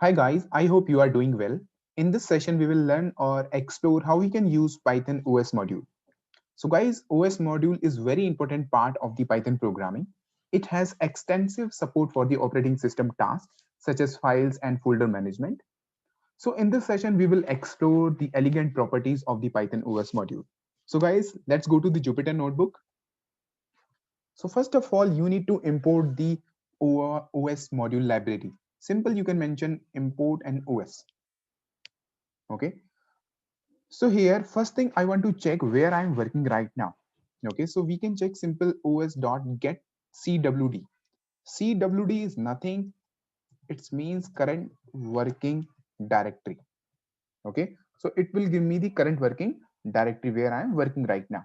Hi guys, I hope you are doing well. In this session, we will learn or explore how we can use Python OS module. So guys, OS module is very important part of the Python programming. It has extensive support for the operating system tasks such as files and folder management. So in this session, we will explore the elegant properties of the Python OS module. So guys, let's go to the Jupyter notebook. So first of all, you need to import the OS module library. Simple, you can mention import an OS. Okay. So here, first thing I want to check where I'm working right now. Okay, so we can check simple os.get cwd. Cwd is nothing, it means current working directory. Okay, so it will give me the current working directory where I am working right now.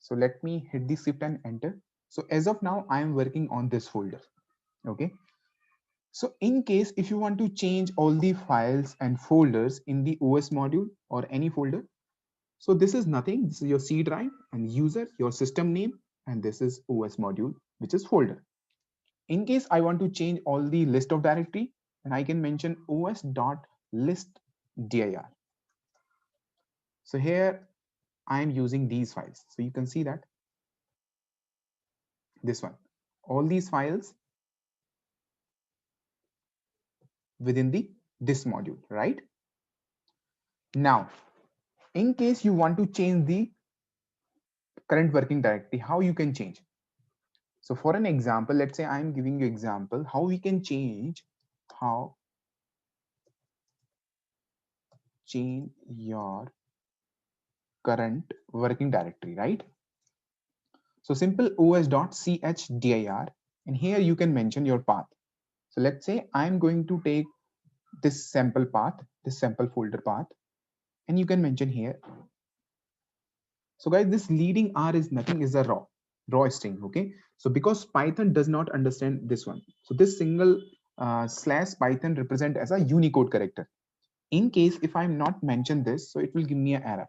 So let me hit the shift and enter. So as of now, I am working on this folder. Okay, so in case if you want to change all the files and folders in the OS module or any folder, so this is nothing. This is your C drive and user, your system name, and this is OS module, which is folder. In case I want to change all the list of directory, then I can mention os.listdir. So here I am using these files. So you can see that this one, all these files within the this module, right? Now, in case you want to change the current working directory, how you can change? So for an example, let's say I'm giving you example how we can how change your current working directory, right? So simple os.chdr, and here you can mention your path. So let's say I'm going to take this sample path, this sample folder path, and you can mention here. So guys, this leading R is nothing, is a raw string. Okay, so because Python does not understand this one, so this single slash Python represent as a Unicode character. In case if I'm not mention this, so it will give me an error.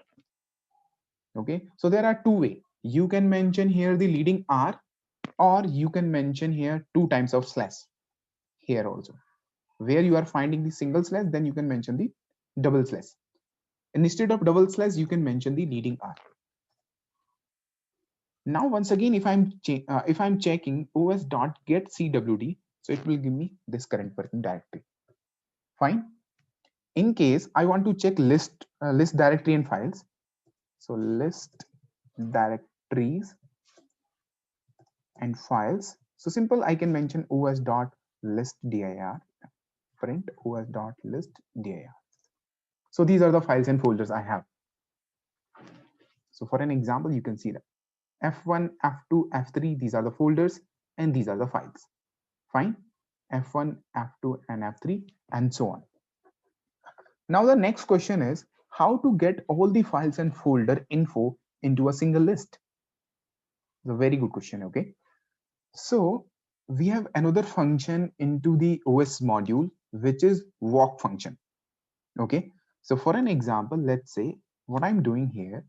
Okay, so there are two ways. You can mention here the leading R, or you can mention here two times of slash here also. Where you are finding the single slash, then you can mention the double slash. And instead of double slash, you can mention the leading R. Now once again, if I'm checking os.getCwd, so it will give me this current working directory. Fine. In case I want to check list directory and files, so list directories and files. So simple, I can mention os.listdir, print os.listdir. So these are the files and folders I have. So for an example, you can see that F1, F2, F3, these are the folders and these are the files. Fine. F1, F2, and F3, and so on. Now the next question is how to get all the files and folder info into a single list. It's a very good question. Okay. So we have another function into the OS module, which is walk function. Okay. So for an example, let's say what I'm doing here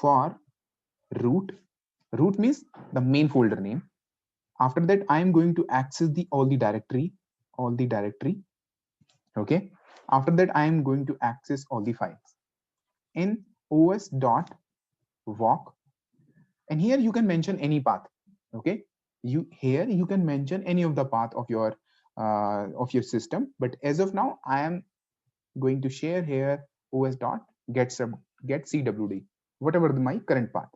for root means the main folder name. After that, I'm going to access the all the directory. Okay. After that, I'm going to access all the files in os.walk, and here you can mention any path. Okay, you can mention any of the path of your system, but as of now I am going to share here os.getCwd, whatever my current path.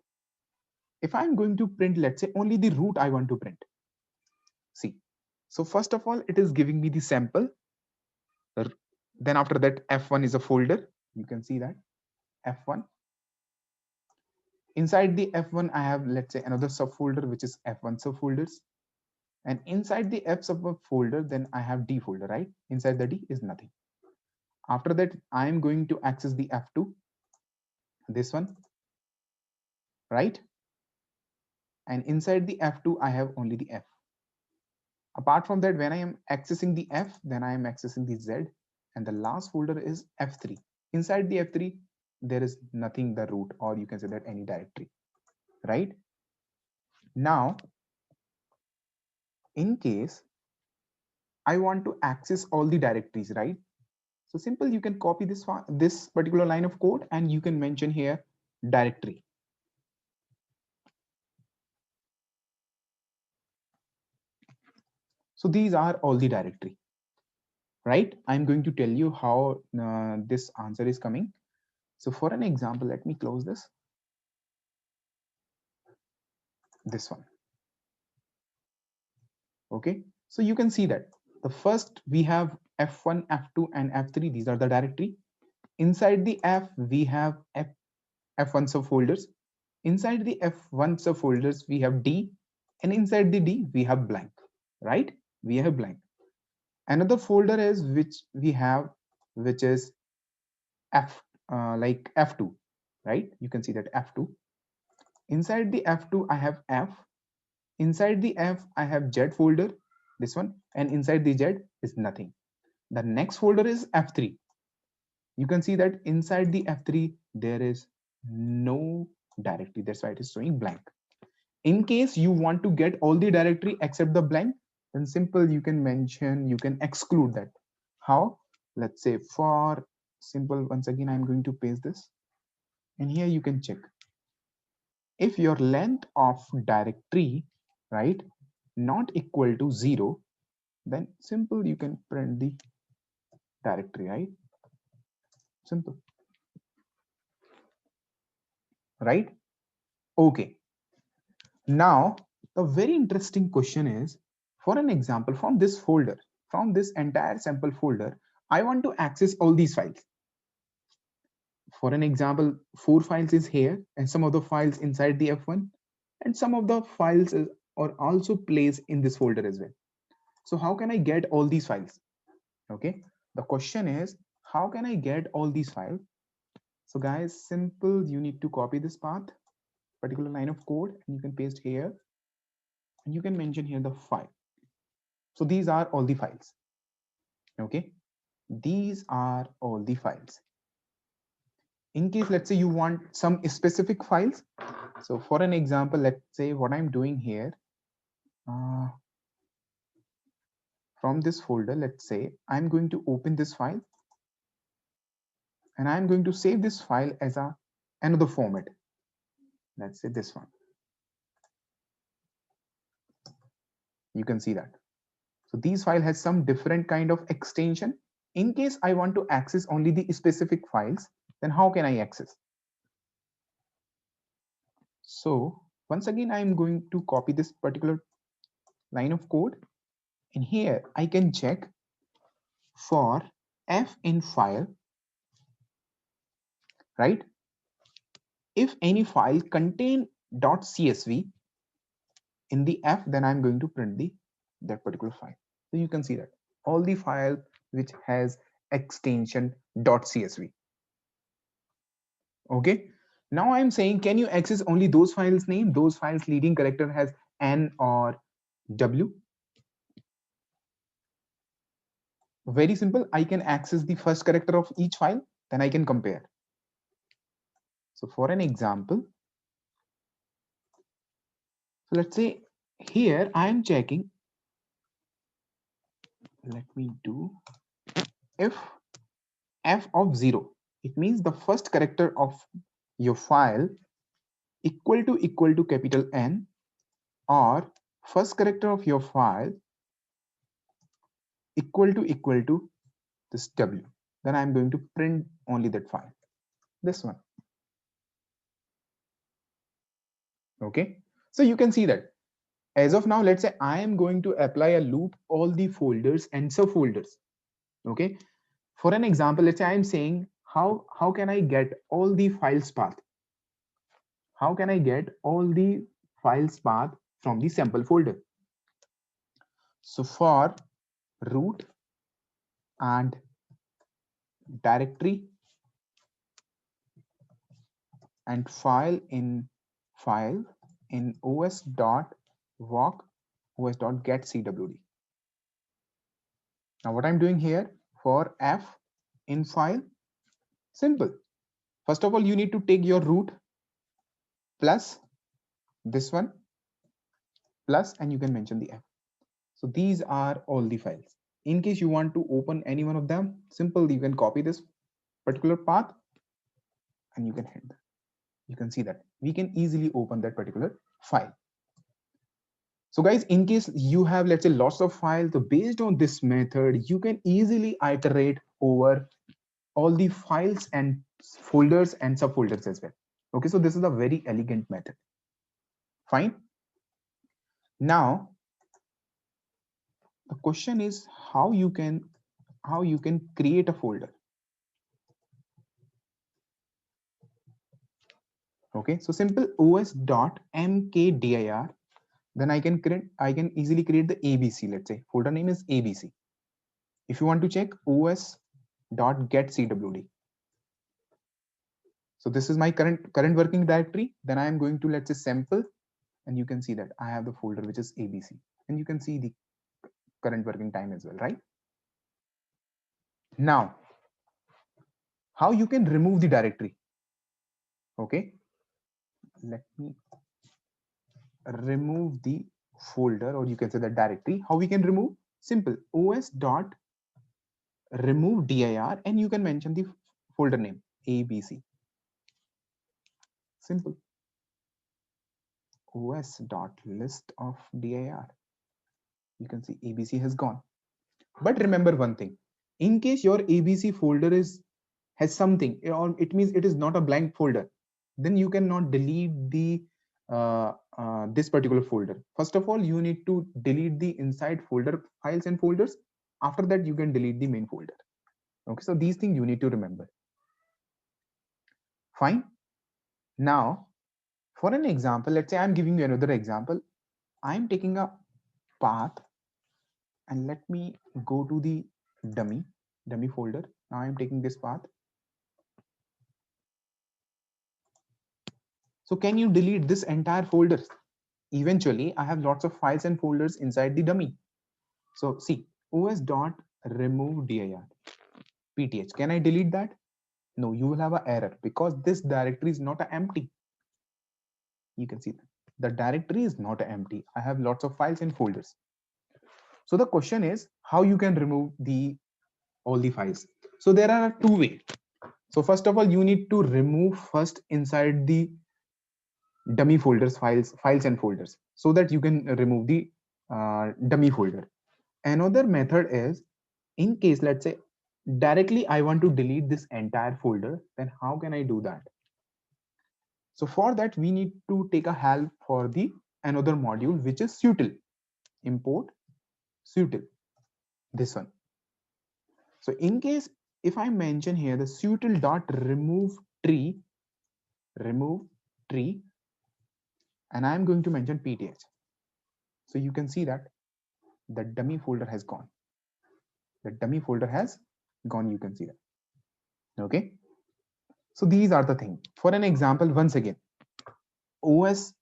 If I'm going to print, let's say only the root I want to print, see, so first of all it is giving me the sample. Then after that, F1 is a folder, you can see that F1. Inside the F1 I have, let's say, another subfolder which is F1 subfolders, and inside the F subfolder then I have D folder, right? Inside the D is nothing. After that I am going to access the F2, this one, right? And inside the F2 I have only the F. Apart from that, when I am accessing the F, then I am accessing the Z, and the last folder is F3. Inside the F3 there is nothing, the root, or you can say that any directory, right? Now in case I want to access all the directories, right? So simple, you can copy this particular line of code and you can mention here directory. So these are all the directory, right? I'm going to tell you how this answer is coming. So for an example, let me close this one. Okay, so you can see that the first we have f1, f2 and f3. These are the directory. Inside the f we have f1 subfolders. Inside the f1 subfolders we have d, and inside the d we have blank, right? We have blank. Another folder is which we have, which is f like f2, right? You can see that f2. Inside the f2 I have f. Inside the f I have z folder, this one, and inside the z is nothing. The next folder is f3. You can see that inside the f3 there is no directory, that's why it is showing blank. In case you want to get all the directory except the blank, then simple, you can mention, you can exclude that. How? Let's say for simple, once again I'm going to paste this, and here you can check if your length of directory, right, not equal to 0, then simple, you can print the directory, right? Simple, right? Okay, now the very interesting question is, for an example, from this folder, from this entire sample folder, I want to access all these files. For an example, 4 files is here, and some of the files inside the f1, and some of the files are also placed in this folder as well. So how can I get all these files? Okay, the question is, how can I get all these files? So guys, simple, you need to copy this path, particular line of code, and you can paste here, and you can mention here the file. So these are all the files. Okay, these are all the files. In case, let's say you want some specific files. So for an example, let's say what I'm doing here, from this folder, let's say I'm going to open this file, and I'm going to save this file as another format. Let's say this one. You can see that. So these file has some different kind of extension. In case I want to access only the specific files, then how can I access? So once again, I'm going to copy this particular line of code, and here I can check for f in file, right? If any file contain .csv in the f, then I'm going to print that particular file. So you can see that all the file which has extension .csv. Okay, now I'm saying, can you access only those files name, those files leading character has n or w? Very simple, I can access the first character of each file, then I can compare. So for an example, so let's say here I am checking, let me do if f of 0, it means the first character of your file equal to capital N, or first character of your file equal to this W, then I'm going to print only that file, this one. Okay, so you can see that as of now, let's say I am going to apply a loop all the folders and subfolders. Okay, for an example, let's say I'm saying how can I get all the files path? How can I get all the files path from the sample folder? So for root and directory and file in os.walk os.get cwd. Now what I'm doing here for f in file, simple. First of all, you need to take your root plus this one plus, and you can mention the f. So these are all the files. In case you want to open any one of them, simple, you can copy this particular path and you can hit that. You can see that we can easily open that particular file. So guys, in case you have, let's say, lots of files, so based on this method, you can easily iterate over all the files and folders and subfolders as well. Okay, so this is a very elegant method. Fine. Now, the question is how you can create a folder. Okay, so simple os.mkdir, then I can easily create the ABC. Let's say folder name is ABC. If you want to check os.getcwd, so this is my current working directory. Then I am going to, let's say, sample, and you can see that I have the folder which is ABC, and you can see the current working time as well, right? Now, how you can remove the directory? Okay, let me remove the folder, or you can say the directory. How we can remove? Simple, os.remove dir, and you can mention the folder name ABC. Simple, os.listdir. You can see ABC has gone. But remember one thing, in case your ABC folder has something, or it means it is not a blank folder, then you cannot delete the this particular folder. First of all, you need to delete the inside folder files and folders. After that, you can delete the main folder. Okay, so these things you need to remember. Fine. Now, for an example, let's say I'm giving you another example. I'm taking a path, and let me go to the dummy folder. Now I'm taking this path. So can you delete this entire folder? Eventually, I have lots of files and folders inside the dummy. So see, os.remove dir pth. Can I delete that? No, you will have an error because this directory is not empty. You can see that the directory is not empty. I have lots of files and folders. So the question is how you can remove all the files. So there are two ways. So first of all, you need to remove first inside the dummy folders files and folders, so that you can remove the dummy folder. Another method is, in case, let's say, directly I want to delete this entire folder, then how can I do that? So for that, we need to take a help for the another module, which is sutil. Import sutil, this one. So in case, if I mention here the sutil dot remove tree, and I'm going to mention pth, so you can see that the dummy folder has gone. The dummy folder has gone, you can see that. Okay, so these are the things. For an example, once again, os.mkdirs,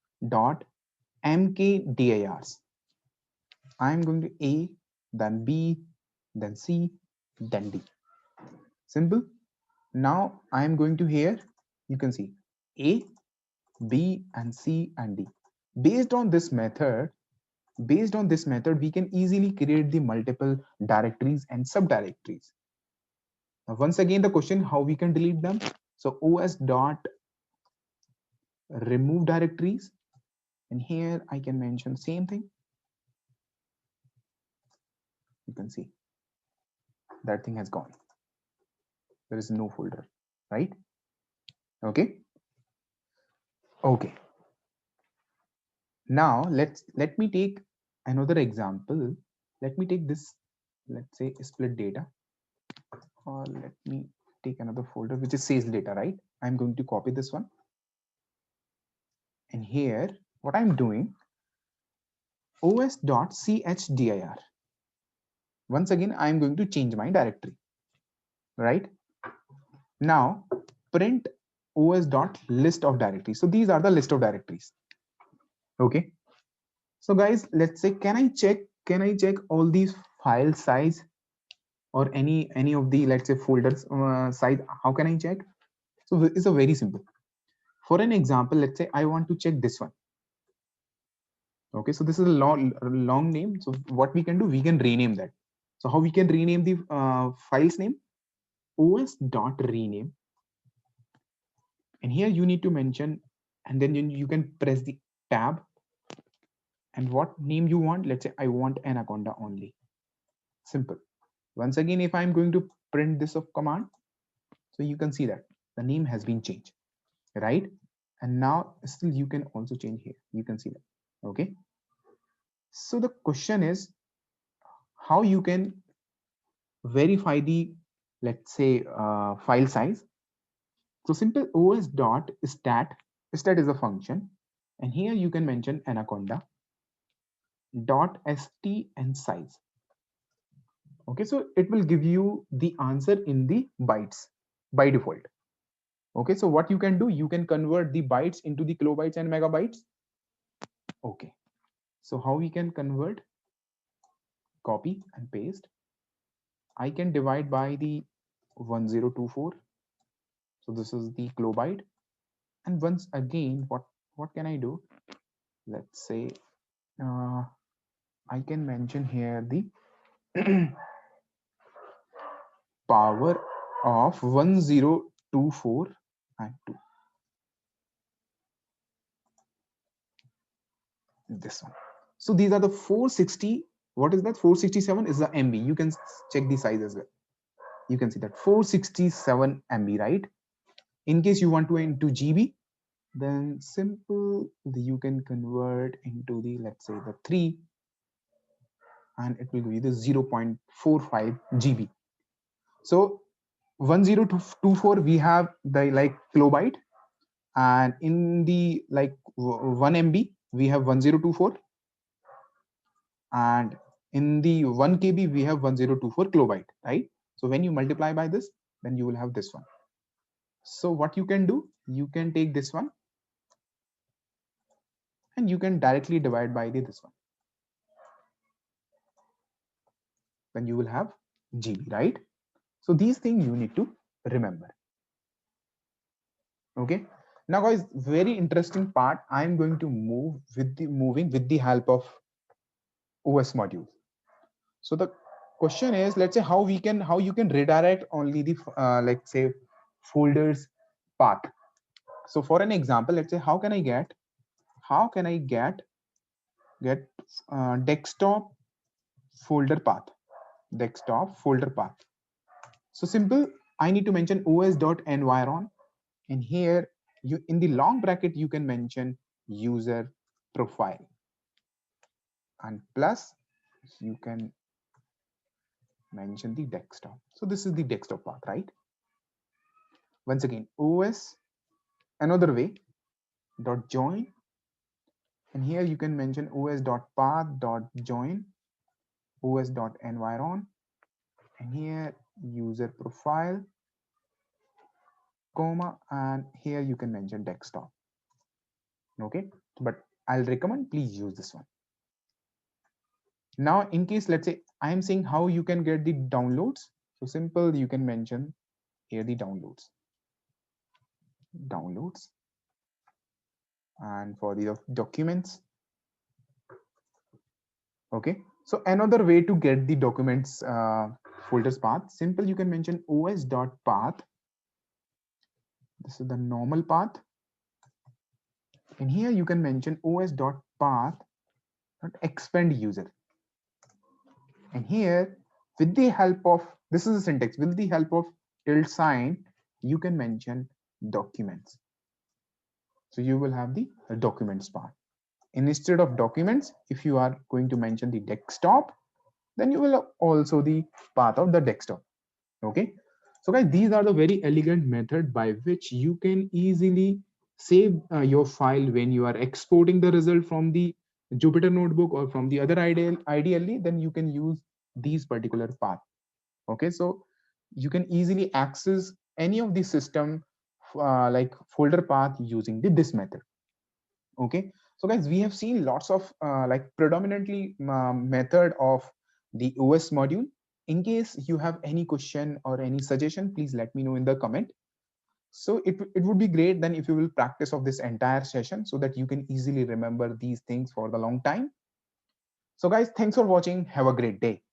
I'm going to A, then B, then C, then D. Simple. Now I am going to here, you can see A, B, and C and D. Based on this method, we can easily create the multiple directories and subdirectories. Now, once again, the question how we can delete them. So os.remove directories, and here I can mention same thing. You can see that thing has gone. There is no folder, right? Okay. Okay. Now let me take another example. Let me take this, let's say, split data, or let me take another folder which is sales data, right? I'm going to copy this one, and here what I'm doing, os.chdr. Once again, I'm going to change my directory, right? Now print os.list of directories. So these are the list of directories. Okay, so guys, let's say, can I check all these file size, or any of the, let's say, folders size? How can I check? So it's a very simple. For an example, let's say I want to check this one. Okay, so this is a long name. So what we can do, we can rename that. So how we can rename the file's name? os.rename, and here you need to mention, and then you can press the tab, and what name you want. Let's say I want anaconda only. Simple. Once again, if I'm going to print this of command, so you can see that the name has been changed, right? And now still you can also change here, you can see that. Okay, so the question is how you can verify the, let's say, file size. So simple os.stat is a function, and here you can mention anaconda dot st and size. Okay, so it will give you the answer in the bytes by default. Okay, so what you can do, you can convert the bytes into the kilobytes and megabytes. Okay, so how we can convert? Copy and paste. I can divide by the 1024. So this is the kilobyte. And once again, what can I do? Let's say I can mention here the power of 1024 and 2. This one. So these are the 460. What is that? 467 is the MB. You can check the size as well. You can see that 467 MB, right? In case you want to into GB, then simple you can convert into the, let's say, the 3, and it will give you the 0.45 GB. So 1024 we have the like kilobyte, and in the like 1 MB we have 1024, and in the 1 KB we have 1024 kilobyte, right? So when you multiply by this, then you will have this one. So what you can do, you can take this one and you can directly divide by this one, then you will have GB, right? So these things you need to remember. Okay, now guys, very interesting part. I'm going to moving with the help of OS module. So the question is, let's say how you can redirect only the let's say folders path. So for an example, let's say how can I get desktop folder path. So simple, I need to mention os.environ, and here you in the long bracket you can mention user profile, and plus you can mention the desktop. So this is the desktop path, right? Once again, os another way dot join, and here you can mention os.path.join os.environ, and here user profile, comma, and here you can mention desktop. Okay, but I'll recommend please use this one. Now in case, let's say I am saying how you can get the downloads, so simple, you can mention here the downloads, and for the documents. Okay, so another way to get the documents folders path, simple, you can mention os.path. This is the normal path, and here you can mention os.path.expand user, and here with the help of, this is the syntax, with the help of tilde sign you can mention documents. So you will have the documents part. Instead of documents, if you are going to mention the desktop, then you will also the path of the desktop. Okay, so guys, these are the very elegant method by which you can easily save your file when you are exporting the result from the Jupyter notebook or from the other ideally, then you can use these particular path. Okay, so you can easily access any of the system like folder path using this method. Okay, so guys, we have seen lots of like predominantly method of the OS module. In case you have any question or any suggestion, please let me know in the comment. So it would be great then if you will practice of this entire session so that you can easily remember these things for the long time. So guys, thanks for watching. Have a great day.